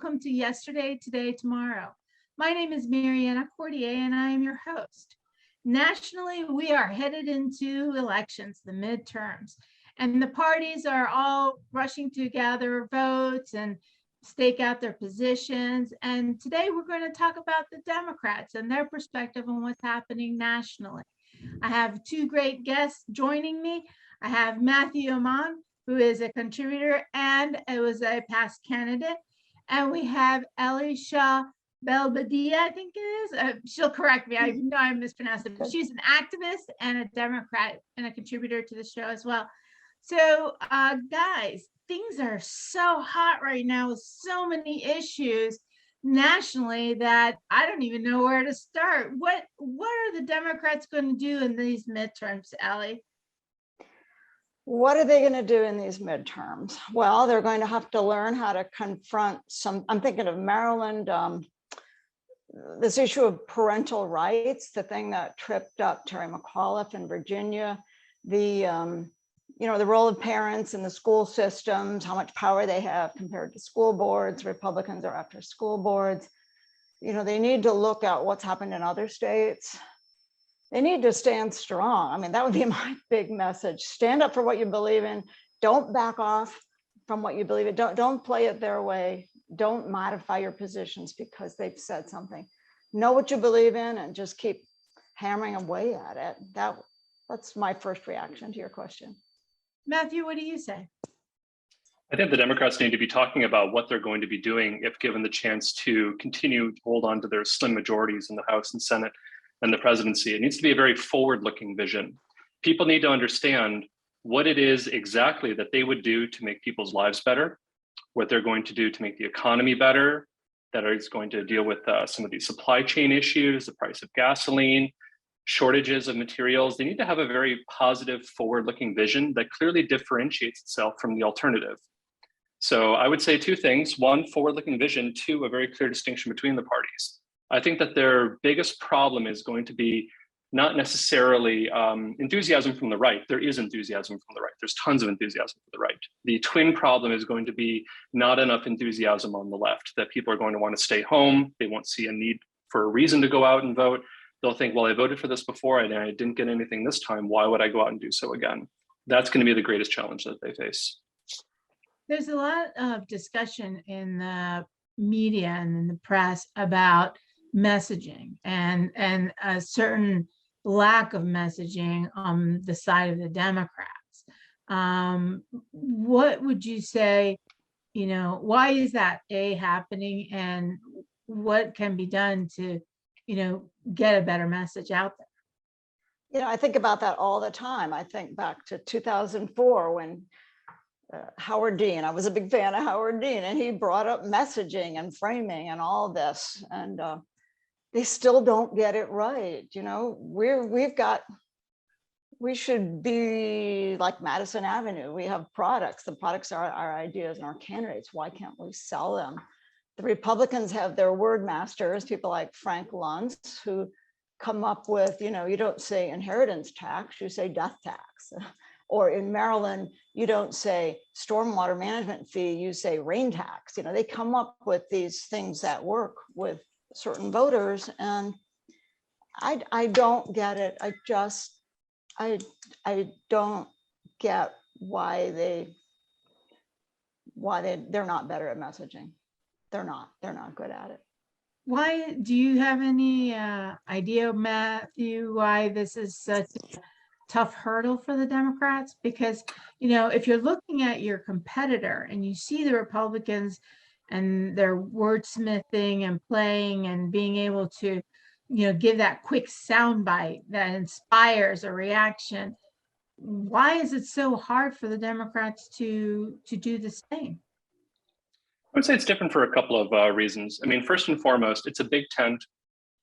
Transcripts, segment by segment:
welcome to Yesterday, Today, Tomorrow. My name is Mariana Cordier and I am your host. Nationally, we are headed into elections, the midterms, and the parties are all rushing to gather votes and stake out their positions. And today we're going to talk about the Democrats and their perspective on what's happening nationally. I have two great guests joining me. I have Matthew Amon, who is a contributor and it was a past candidate. And we have Elly Shaw-Belblidia, I think it is. She'll correct me. I know I mispronounced it, but she's an activist and a Democrat and a contributor to the show as well. So guys, things are so hot right now with so many issues nationally that I don't even know where to start. What are the Democrats going to do in these midterms, Elly? What are they going to do in these midterms? Well, they're going to have to learn how to confront some, I'm thinking of Maryland, this issue of parental rights, the thing that tripped up Terry McAuliffe in Virginia, the role of parents in the school systems, how much power they have compared to school boards. Republicans are after school boards. They need to look at what's happened in other states. They need to stand strong. I mean, that would be my big message. Stand up for what you believe in. Don't back off from what you believe in. Don't play it their way. Don't modify your positions because they've said something. Know what you believe in and just keep hammering away at it. That's my first reaction to your question. Matthew, what do you say? I think the Democrats need to be talking about what they're going to be doing if given the chance to continue to hold on to their slim majorities in the House and Senate and the presidency. It needs to be a very forward-looking vision. People need to understand what it is exactly that they would do to make people's lives better, what they're going to do to make the economy better, that is going to deal with some of these supply chain issues, the price of gasoline, shortages of materials. They need to have a very positive, forward-looking vision that clearly differentiates itself from the alternative. So I would say two things. One, forward-looking vision. Two, a very clear distinction between the parties. I think that their biggest problem is going to be not necessarily enthusiasm from the right. There is enthusiasm from the right. There's tons of enthusiasm from the right. The twin problem is going to be not enough enthusiasm on the left, that people are going to want to stay home. They won't see a need for a reason to go out and vote. They'll think, well, I voted for this before and I didn't get anything this time. Why would I go out and do so again? That's going to be the greatest challenge that they face. There's a lot of discussion in the media and in the press about messaging and a certain lack of messaging on the side of the Democrats. What would you say, why is that happening and what can be done to, get a better message out there? I think about that all the time. I think back to 2004 when Howard Dean, I was a big fan of Howard Dean, and he brought up messaging and framing and all this, and they still don't get it right. We should be like Madison Avenue. We have products. The products are our ideas and our candidates. Why can't we sell them? The Republicans have their word masters, people like Frank Luntz, who come up with, you don't say inheritance tax, you say death tax. Or in Maryland, you don't say stormwater management fee, you say rain tax. They come up with these things that work with certain voters, and I don't get it. I don't get why they're not better at messaging. They're not good at it. Why do you have any idea, Matthew, why this is such a tough hurdle for the Democrats? Because, if you're looking at your competitor and you see the Republicans and their wordsmithing and playing and being able to, give that quick soundbite that inspires a reaction, why is it so hard for the Democrats to do the same? I would say it's different for a couple of reasons. I mean, first and foremost, it's a big tent,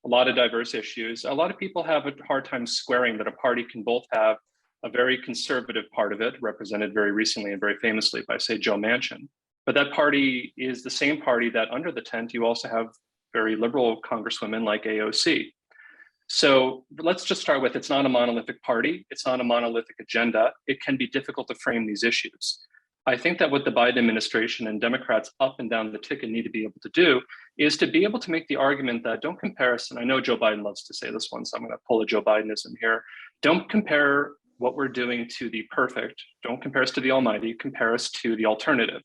a lot of diverse issues. A lot of people have a hard time squaring that a party can both have a very conservative part of it, represented very recently and very famously by, say, Joe Manchin. But that party is the same party that under the tent, you also have very liberal congresswomen like AOC. So let's just start with, it's not a monolithic party. It's not a monolithic agenda. It can be difficult to frame these issues. I think that what the Biden administration and Democrats up and down the ticket need to be able to do is to be able to make the argument that don't compare us, and I know Joe Biden loves to say this one, so I'm going to pull a Joe Bidenism here. Don't compare what we're doing to the perfect. Don't compare us to the almighty, compare us to the alternative.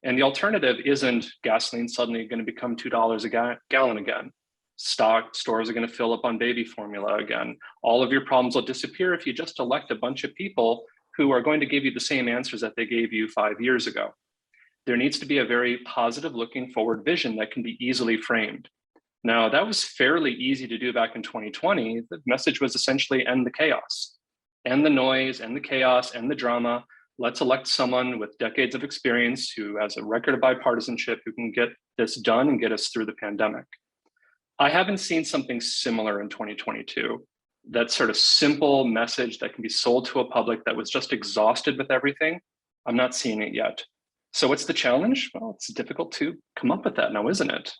And the alternative isn't gasoline suddenly going to become $2 a gallon again. Stores are going to fill up on baby formula again. All of your problems will disappear if you just elect a bunch of people who are going to give you the same answers that they gave you 5 years ago. There needs to be a very positive looking forward vision that can be easily framed. Now, that was fairly easy to do back in 2020. The message was essentially end the chaos, end the noise, end the chaos, end the drama. Let's elect someone with decades of experience who has a record of bipartisanship, who can get this done and get us through the pandemic. I haven't seen something similar in 2022. That sort of simple message that can be sold to a public that was just exhausted with everything. I'm not seeing it yet. So what's the challenge? Well, it's difficult to come up with that now, isn't it?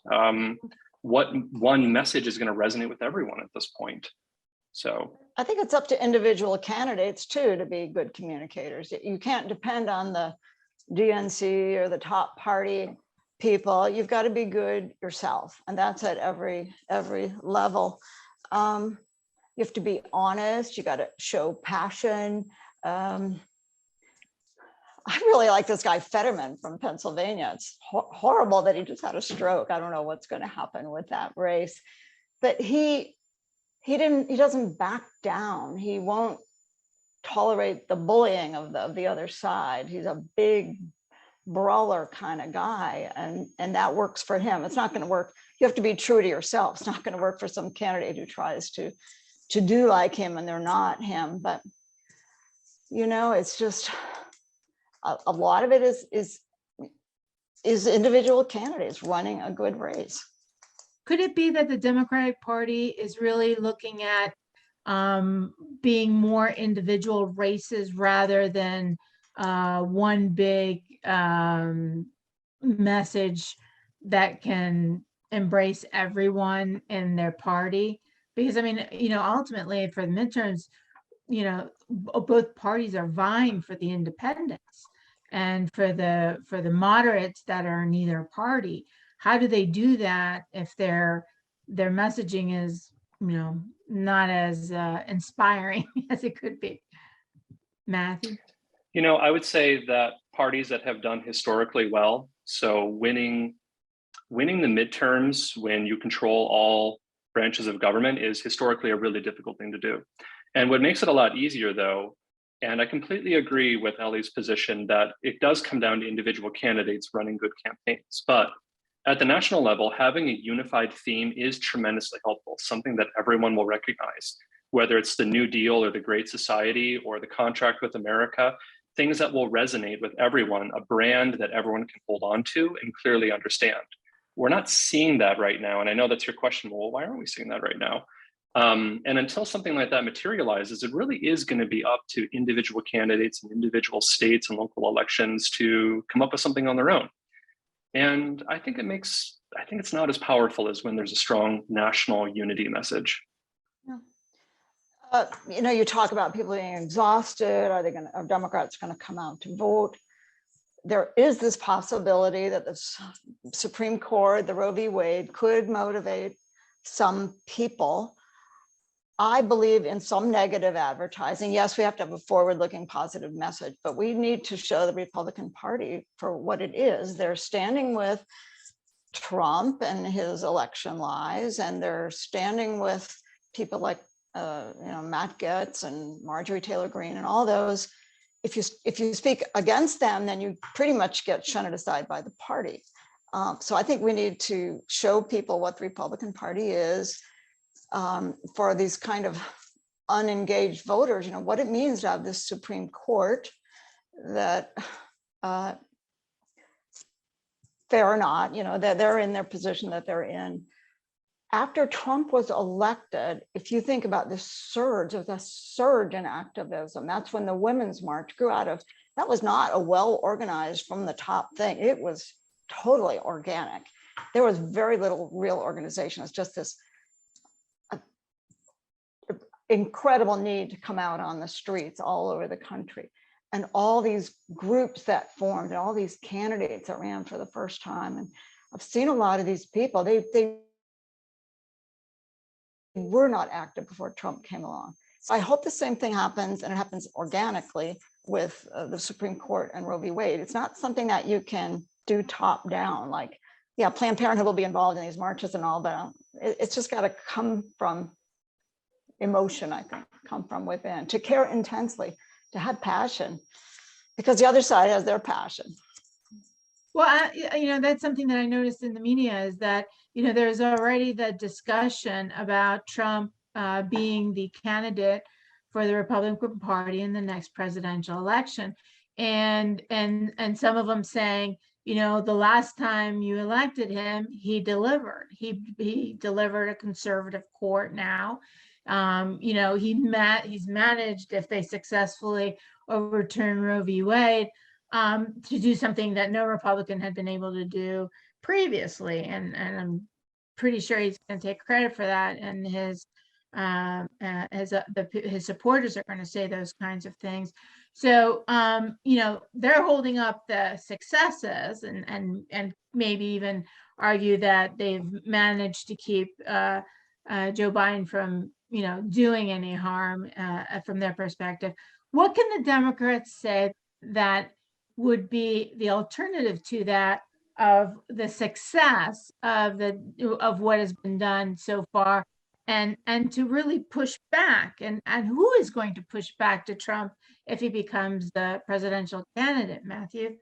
What one message is going to resonate with everyone at this point? So I think it's up to individual candidates too to be good communicators. You can't depend on the DNC or the top party people. You've got to be good yourself, and that's at every level. You have to be honest. You got to show passion. I really like this guy Fetterman from Pennsylvania. It's horrible that he just had a stroke. I don't know what's going to happen with that race, but he doesn't back down. He won't tolerate the bullying of the other side. He's a big brawler kind of guy, and that works for him. It's not going to work. You have to be true to yourself. It's not going to work for some candidate who tries to do like him and they're not him. But it's just a lot of it is individual candidates running a good race. Could it be that the Democratic Party is really looking at being more individual races rather than one big message that can embrace everyone in their party? Because ultimately for the midterms, both parties are vying for the independents and for the moderates that are in either party. How do they do that if their messaging is, not as inspiring as it could be? Matthew? I would say that parties that have done historically well, so winning the midterms when you control all branches of government is historically a really difficult thing to do. And what makes it a lot easier though, and I completely agree with Elly's position that it does come down to individual candidates running good campaigns, but at the national level, having a unified theme is tremendously helpful, something that everyone will recognize, whether it's the New Deal or the Great Society or the Contract with America, things that will resonate with everyone, a brand that everyone can hold on to and clearly understand. We're not seeing that right now. And I know that's your question, well, why aren't we seeing that right now? And until something like that materializes, it really is going to be up to individual candidates and individual states and local elections to come up with something on their own. And I think it's not as powerful as when there's a strong national unity message. Yeah. You talk about people being exhausted. Are Democrats going to come out to vote? There is this possibility that the Supreme Court, the Roe v. Wade, could motivate some people. I believe in some negative advertising. Yes, we have to have a forward-looking positive message, but we need to show the Republican Party for what it is. They're standing with Trump and his election lies, and they're standing with people like Matt Gaetz and Marjorie Taylor Greene and all those. If you speak against them, then you pretty much get shunted aside by the party. So I think we need to show people what the Republican Party is for these kind of unengaged voters, what it means to have this Supreme Court that fair or not, that they're in their position that they're in. After Trump was elected, if you think about this surge, of the surge in activism, that's when the Women's March grew out of. That was not a well-organized from the top thing. It was totally organic. There was very little real organization. It's just this incredible need to come out on the streets all over the country. and all these groups that formed and all these candidates that ran for the first time. And I've seen a lot of these people, they were not active before Trump came along. So I hope the same thing happens, and it happens organically with the Supreme Court and Roe v. Wade. It's not something that you can do top down, like, yeah, Planned Parenthood will be involved in these marches and all, but it's just got to come from emotion, I think, come from within, to care intensely, to have passion, because the other side has their passion. Well, that's something that I noticed in the media is that, there's already the discussion about Trump being the candidate for the Republican Party in the next presidential election. And some of them saying, the last time you elected him, he delivered. He delivered a conservative court now. He's managed, if they successfully overturn Roe v. Wade, to do something that no Republican had been able to do previously, and I'm pretty sure he's going to take credit for that. And his supporters are going to say those kinds of things. So they're holding up the successes and maybe even argue that they've managed to keep Joe Biden from doing any harm from their perspective. What can the Democrats say that would be the alternative to that, of the success of what has been done so far, and to really push back, and who is going to push back to Trump if he becomes the presidential candidate, Matthew?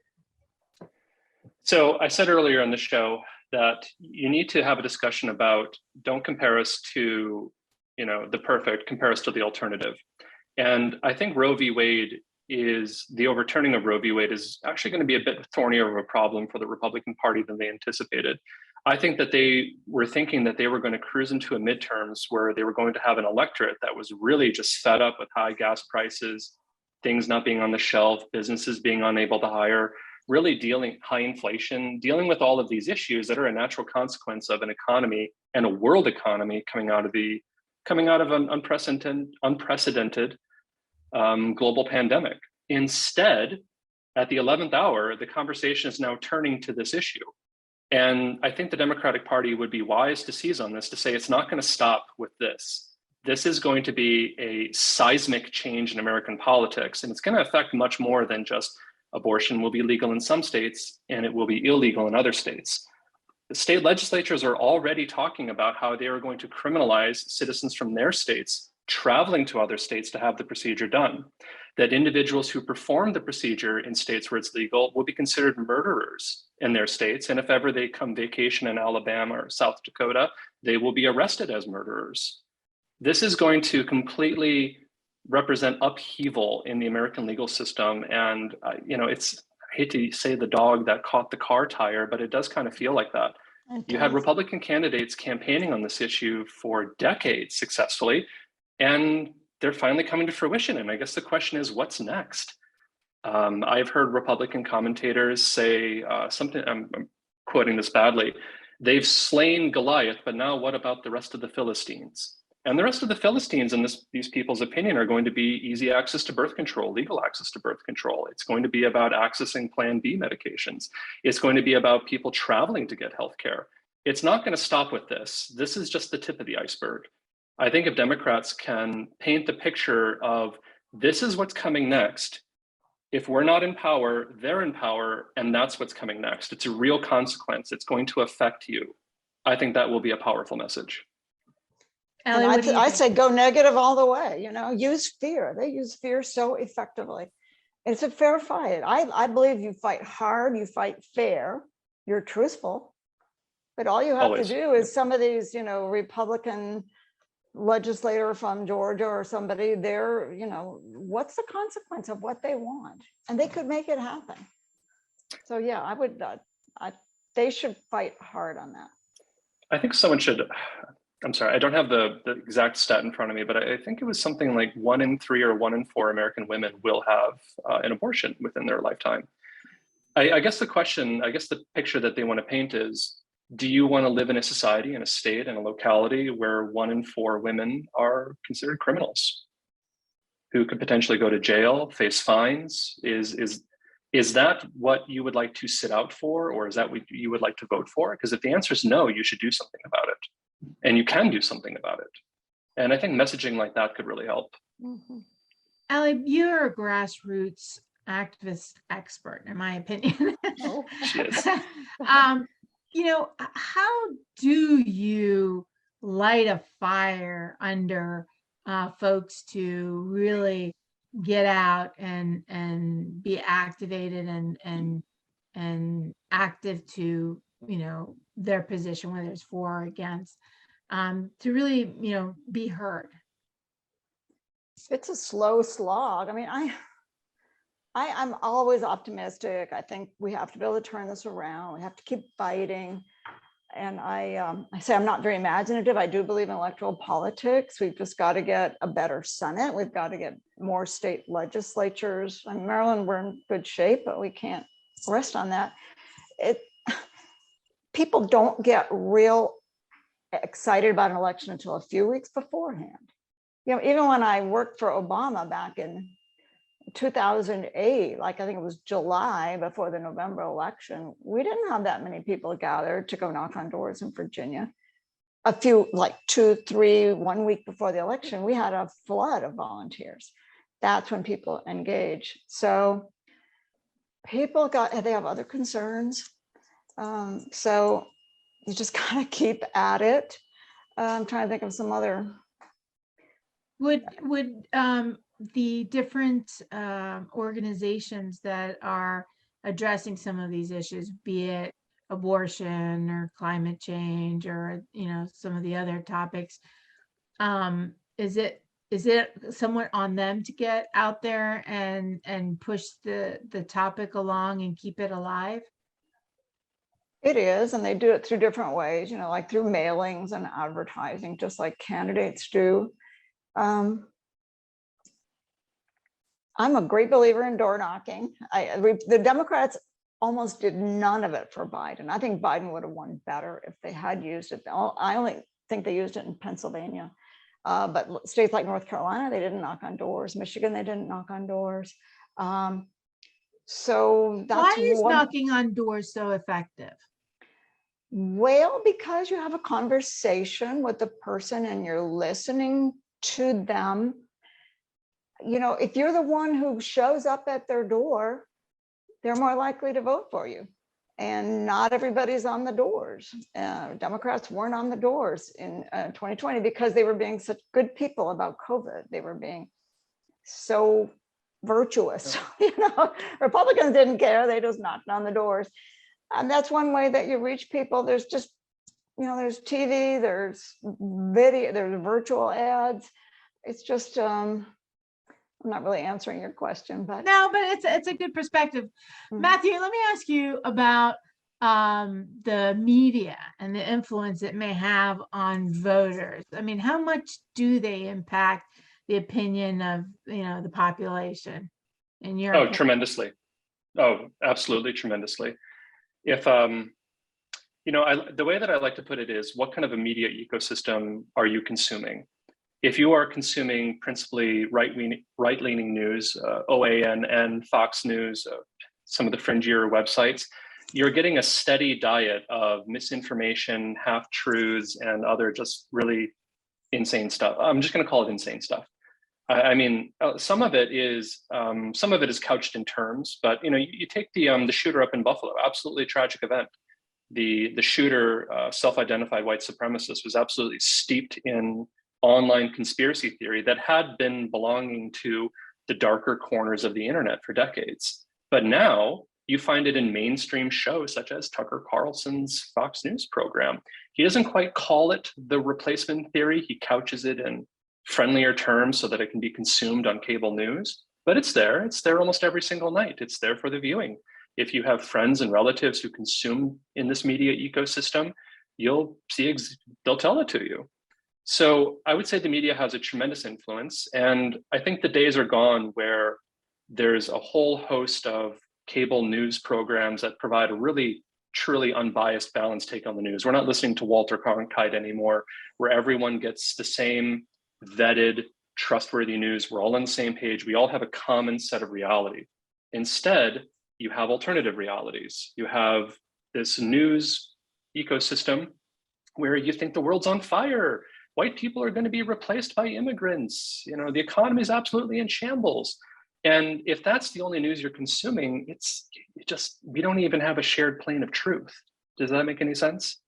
So I said earlier on the show that you need to have a discussion about, don't compare us to, the perfect, compare us to the alternative. And I think the overturning of Roe v. Wade is actually going to be a bit thornier of a problem for the Republican Party than they anticipated. I think that they were thinking that they were going to cruise into a midterms where they were going to have an electorate that was really just fed up with high gas prices, things not being on the shelf, businesses being unable to hire, really high inflation, dealing with all of these issues that are a natural consequence of an economy and a world economy coming out of an unprecedented global pandemic. Instead, at the 11th hour, the conversation is now turning to this issue. And I think the Democratic Party would be wise to seize on this, to say it's not going to stop with this. This is going to be a seismic change in American politics, and it's going to affect much more than just abortion will be legal in some states and it will be illegal in other states. The state legislatures are already talking about how they are going to criminalize citizens from their states traveling to other states to have the procedure done. That individuals who perform the procedure in states where it's legal will be considered murderers in their states. And if ever they come vacation in Alabama or South Dakota, they will be arrested as murderers. This is going to completely represent upheaval in the American legal system. And, I hate to say the dog that caught the car tire, but it does kind of feel like that. You had Republican candidates campaigning on this issue for decades successfully, and they're finally coming to fruition. And I guess the question is, what's next? I've heard Republican commentators say something, I'm quoting this badly, they've slain Goliath, but now what about the rest of the Philistines? And the rest of the Philistines, in these people's opinion, are going to be easy access to birth control, legal access to birth control. It's going to be about accessing Plan B medications. It's going to be about people traveling to get healthcare. It's not going to stop with this. This is just the tip of the iceberg. I think if Democrats can paint the picture of this is what's coming next, if we're not in power, they're in power, and that's what's coming next. It's a real consequence. It's going to affect you. I think that will be a powerful message. Elly, I say go negative all the way, use fear. They use fear so effectively. It's a fair fight. I believe you fight hard, you fight fair, you're truthful. But all you have Always. to do is some of these, Republican legislator from Georgia or somebody, they're, what's the consequence of what they want? And they could make it happen. So yeah, I would, they should fight hard on that. I think someone should, I'm sorry, I don't have the exact stat in front of me, but I think it was something like 1 in 3 or 1 in 4 American women will have an abortion within their lifetime. I guess the picture that they want to paint is, do you want to live in a society, in a state, in a locality where 1 in 4 women are considered criminals? who could potentially go to jail, face fines? Is that what you would like to sit out for, or is that what you would like to vote for? Because if the answer is no, you should do something about it, and you can do something about it. And I think messaging like that could really help. Mm-hmm. Elly, you're a grassroots activist expert, in my opinion. Oh. She is. You know, how do you light a fire under folks to really get out and be activated and active to, you know, their position, whether it's for or against, to really, you know, be heard? It's a slow slog. I mean, I'm always optimistic. I think we have to be able to turn this around. We have to keep fighting. And I say I'm not very imaginative. I do believe in electoral politics. We've just got to get a better Senate. We've got to get more state legislatures. In Maryland, we're in good shape, but we can't rest on that. People don't get real excited about an election until a few weeks beforehand. You know, even when I worked for Obama back in 2008, like I think it was July before the November election, we didn't have that many people gathered to go knock on doors in Virginia. A few, like 2, 3, 1 week before the election, we had a flood of volunteers. That's when people engage. So people they have other concerns. So you just kind of keep at it. I'm trying to think of some other. Would the different organizations that are addressing some of these issues, be it abortion or climate change or, you know, some of the other topics, is it somewhat on them to get out there and push the topic along and keep it alive? It is, and they do it through different ways, you know, like through mailings and advertising, just like candidates do. I'm a great believer in door knocking. The Democrats almost did none of it for Biden. I think Biden would have won better if they had used it. I only think they used it in Pennsylvania, but states like North Carolina, they didn't knock on doors. Michigan, they didn't knock on doors. So that's why is knocking on doors so effective? Well, because you have a conversation with the person and you're listening to them. You know, if you're the one who shows up at their door, they're more likely to vote for you. And not everybody's on the doors. Democrats weren't on the doors in 2020 because they were being such good people about COVID. They were being so virtuous. You know, Republicans didn't care. They just knocked on the doors. And that's one way that you reach people. There's just, you know, there's TV, there's video, there's virtual ads. It's just, I'm not really answering your question, but no, but it's a good perspective. Mm-hmm. Matthew, let me ask you about the media and the influence it may have on voters. I mean, how much do they impact the opinion of, you know, the population in your opinion? Tremendously. Oh, absolutely tremendously. If you know, the way that I like to put it is, what kind of a media ecosystem are you consuming? If you are consuming principally right-leaning news, OANN, Fox News, some of the fringier websites, you're getting a steady diet of misinformation, half-truths, and other just really insane stuff. I'm just going to call it insane stuff. I mean, some of it is couched in terms, but you know, you take the shooter up in Buffalo, absolutely a tragic event. The shooter, self-identified white supremacist, was absolutely steeped in online conspiracy theory that had been belonging to the darker corners of the internet for decades. But now you find it in mainstream shows such as Tucker Carlson's Fox News program. He doesn't quite call it the replacement theory. He couches it in friendlier terms so that it can be consumed on cable news, but it's there. It's there almost every single night. It's there for the viewing. If you have friends and relatives who consume in this media ecosystem, you'll see, they'll tell it to you. So I would say the media has a tremendous influence. And I think the days are gone where there's a whole host of cable news programs that provide a really, truly unbiased, balanced take on the news. We're not listening to Walter Cronkite anymore, where everyone gets the same vetted, trustworthy news. We're all on the same page. We all have a common set of reality. Instead, you have alternative realities. You have this news ecosystem where you think the world's on fire. White people are going to be replaced by immigrants. You know, the economy is absolutely in shambles. And if that's the only news you're consuming, we don't even have a shared plane of truth. Does that make any sense?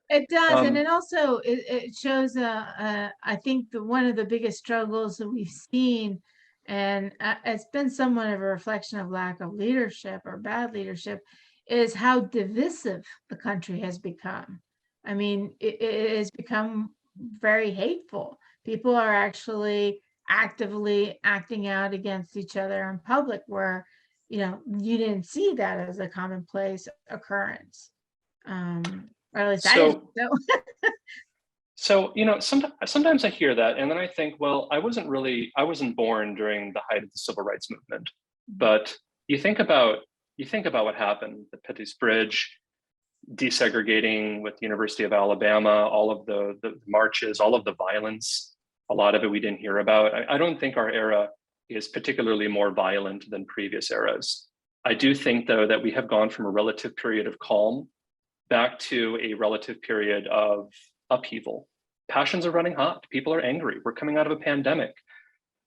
It does, and it also it shows I think one of the biggest struggles that we've seen, and it's been somewhat of a reflection of lack of leadership or bad leadership, is how divisive the country has become. I mean, it has become very hateful. People are actually actively acting out against each other in public, where you didn't see that as a commonplace occurrence. Or at least I didn't know. So, sometimes I hear that, and then I think, well, I wasn't born during the height of the civil rights movement, but you think about what happened, the Pettus Bridge, desegregating with the University of Alabama, all of the marches, all of the violence, a lot of it we didn't hear about. I don't think our era is particularly more violent than previous eras. I do think, though, that we have gone from a relative period of calm back to a relative period of upheaval. Passions are running hot. People are angry. We're coming out of a pandemic.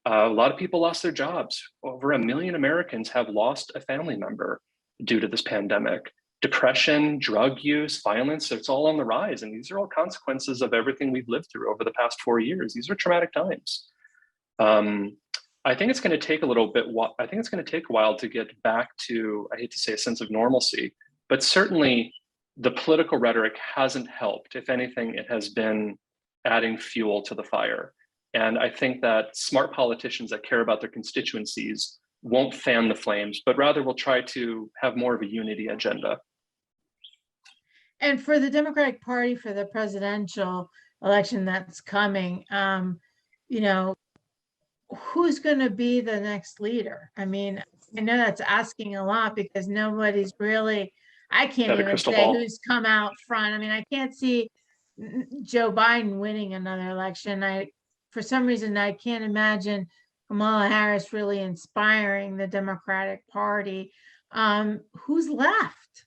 A lot of people lost their jobs. Over 1 million Americans have lost a family member due to this pandemic. Depression, drug use, violence, it's all on the rise. And these are all consequences of everything we've lived through over the past 4 years. These are traumatic times. I think it's going to take a while to get back to, I hate to say, a sense of normalcy, but certainly the political rhetoric hasn't helped. If anything, it has been adding fuel to the fire. And I think that smart politicians that care about their constituencies won't fan the flames, but rather will try to have more of a unity agenda. And for the Democratic Party, for the presidential election that's coming, who's going to be the next leader? I mean, I know that's asking a lot because nobody's really, I can't even say who's come out front. I mean, I can't see Joe Biden winning another election. For some reason, I can't imagine Kamala Harris really inspiring the Democratic Party. Who's left?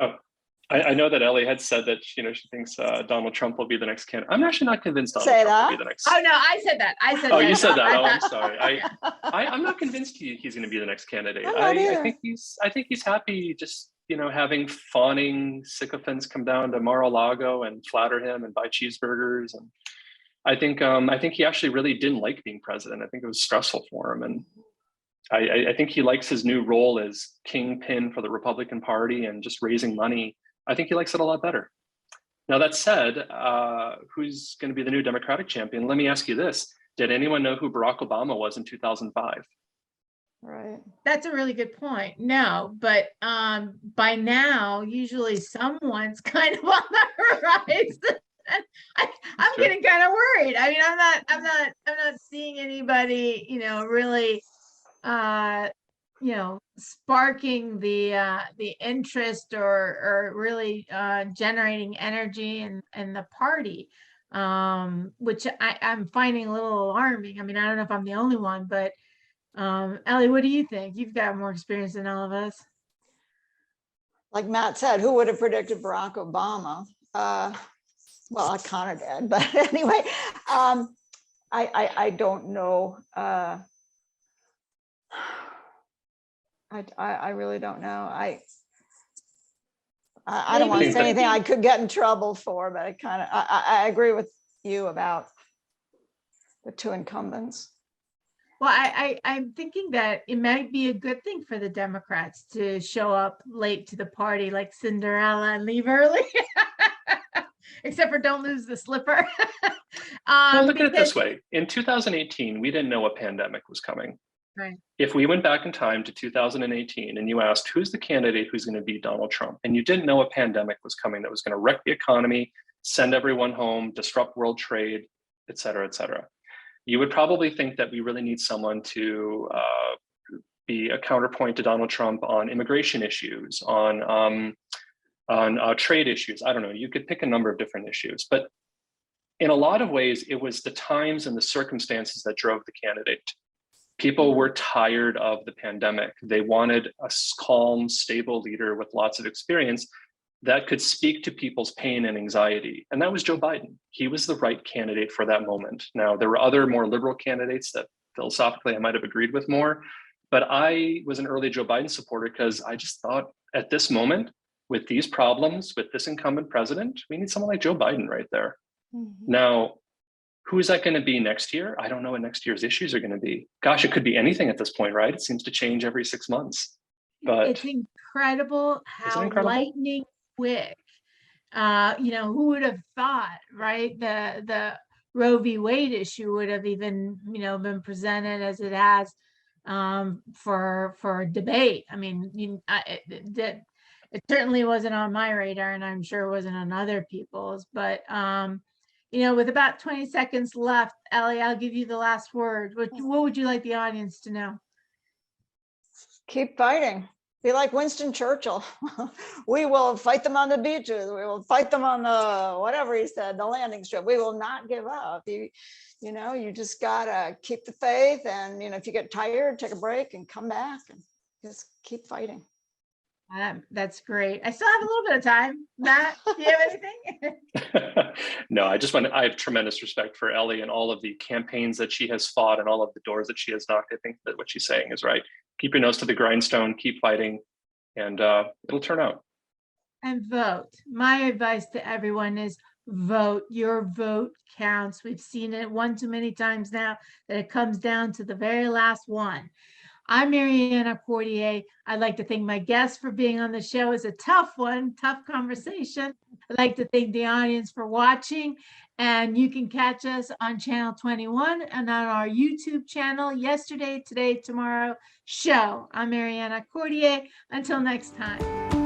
Oh, I know that Elly had said that she thinks Donald Trump will be the next candidate. I'm actually not convinced Donald Trump will be the next. Oh no, I said that. Oh, you said that. Oh, I'm sorry. I'm not convinced he's going to be the next candidate. I think he's happy just having fawning sycophants come down to Mar-a-Lago and flatter him and buy cheeseburgers. And I think he actually really didn't like being president. I think it was stressful for him, and I think he likes his new role as kingpin for the Republican Party and just raising money. I think he likes it a lot better. Now, that said, who's going to be the new Democratic champion? Let me ask you this. Did anyone know who Barack Obama was in 2005? Right. That's a really good point. No, but by now, usually someone's kind of on the horizon. I'm getting kind of worried. I mean, I'm not seeing anybody, really, sparking the interest or really generating energy in the party, which I'm finding a little alarming. I mean, I don't know if I'm the only one, but Elly, what do you think? You've got more experience than all of us. Like Matt said, who would have predicted Barack Obama? Well, I kind of did, but anyway, I don't know. I really don't know. I don't want to say anything I could get in trouble for, but I agree with you about the two incumbents. Well, I'm thinking that it might be a good thing for the Democrats to show up late to the party like Cinderella and leave early. Except for don't lose the slipper. Well, look at it this way. In 2018, we didn't know a pandemic was coming. Right. If we went back in time to 2018 and you asked who's the candidate who's going to beat Donald Trump, and you didn't know a pandemic was coming that was going to wreck the economy, send everyone home, disrupt world trade, et cetera, you would probably think that we really need someone to be a counterpoint to Donald Trump on immigration issues, on trade issues. I don't know, you could pick a number of different issues, but in a lot of ways, it was the times and the circumstances that drove the candidate. People were tired of the pandemic. They wanted a calm, stable leader with lots of experience that could speak to people's pain and anxiety. And that was Joe Biden. He was the right candidate for that moment. Now, there were other more liberal candidates that philosophically I might have agreed with more, but I was an early Joe Biden supporter because I just thought at this moment, with these problems, with this incumbent president, we need someone like Joe Biden right there. Mm-hmm. Now, who is that going to be next year? I don't know what next year's issues are going to be. Gosh, it could be anything at this point, right? It seems to change every 6 months. But it's incredible how lightning quick. Who would have thought, right? The Roe v. Wade issue would have even, been presented as it has for debate. I mean, it certainly wasn't on my radar, and I'm sure it wasn't on other people's. But with about 20 seconds left, Elly, I'll give you the last word. What would you like the audience to know? Keep fighting. Be like Winston Churchill. We will fight them on the beaches. We will fight them on the, whatever he said, the landing strip. We will not give up. You just gotta keep the faith. And, if you get tired, take a break and come back and just keep fighting. That's great. I still have a little bit of time. Matt, do you have anything? No, I have tremendous respect for Elly and all of the campaigns that she has fought and all of the doors that she has knocked. I think that what she's saying is right. Keep your nose to the grindstone, keep fighting, and it'll turn out. And vote. My advice to everyone is vote. Your vote counts. We've seen it one too many times now that it comes down to the very last one. I'm Mariana Cordier. I'd like to thank my guests for being on the show. It's a tough one, tough conversation. I'd like to thank the audience for watching. And you can catch us on Channel 21 and on our YouTube channel, Yesterday, Today, Tomorrow show. I'm Mariana Cordier. Until next time.